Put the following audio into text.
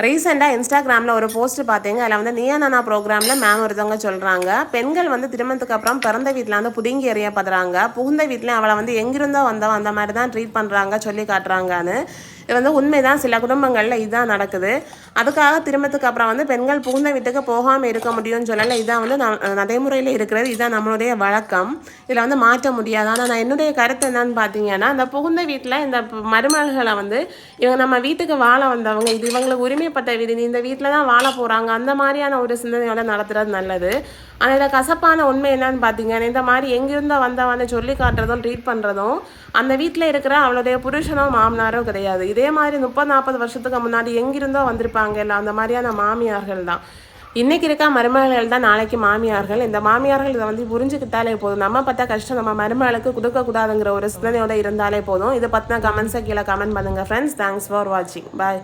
ரீசெண்டாக இன்ஸ்டாகிராமில் ஒரு போஸ்ட் பார்த்தீங்க. அதில் வந்து நீயா நானா ப்ரோக்ராமில் மேம் ஒருத்தவங்க சொல்கிறாங்க, பெண்கள் வந்து திருமணத்துக்கு அப்புறம் பிறந்த வீட்டில் வந்து புடுங்கி எறியப்படுறாங்க, புகுந்த வீட்டில் அவளை வந்து எங்கிருந்தோ வந்தவன் அந்த மாதிரி தான் ட்ரீட் பண்ணுறாங்க சொல்லி காட்டுறாங்கன்னு. இது வந்து உண்மைதான். சில குடும்பங்களில் இதுதான் நடக்குது. அதுக்காக திருமணத்துக்கு அப்புறம் வந்து பெண்கள் புகுந்த வீட்டுக்கு போகாமல் இருக்க முடியும்னு சொல்லலை. இதான் வந்து நடைமுறையில் இருக்கிறது. இதுதான் நம்மளுடைய வழக்கம். இதில் வந்து மாற்ற முடியாது. ஆனால் நான் என்னுடைய கருத்து என்னன்னு பார்த்தீங்கன்னா, இந்த புகுந்த வீட்டில் இந்த மருமகளை வந்து இவங்க நம்ம வீட்டுக்கு வாழ வந்தவங்க, இது இவங்களுக்கு உரிமைப்பட்ட வீடு, நீ இந்த வீட்டில் தான் வாழ போகிறாங்க, அந்த மாதிரியான ஒரு சிந்தனையோட நடத்துறது நல்லது. ஆனால் இதில் கசப்பான உண்மை என்னன்னு பார்த்தீங்கன்னா, இந்த மாதிரி எங்கிருந்தோ வந்தவன்னு சொல்லி காட்டுறதும் ட்ரீட் பண்ணுறதும் அந்த வீட்டில் இருக்கிற அவளுடைய புருஷனோ மாமனாரோ கிடையாது. இதே மாதிரி 30-40 வருஷத்துக்கு முன்னாடி எங்கிருந்தோ வந்திருப்பாங்க இல்லை, அந்த மாதிரியான மாமியார்கள் தான். இன்றைக்கி இருக்க மருமகள் தான் நாளைக்கு மாமியார்கள். இந்த மாமியார்கள் இதை வந்து புரிஞ்சுக்கிட்டாலே போதும். நம்ம பார்த்தா கஷ்டம் நம்ம மருமகளுக்கு கொடுக்கக்கூடாதுங்கிற ஒரு சிந்தனையோடு இருந்தாலே போதும். இதை பற்றின கமெண்ட்ஸை கீழே கமெண்ட் பண்ணுங்கள் ஃப்ரெண்ட்ஸ். தேங்க்ஸ் ஃபார் வாட்சிங். பாய்.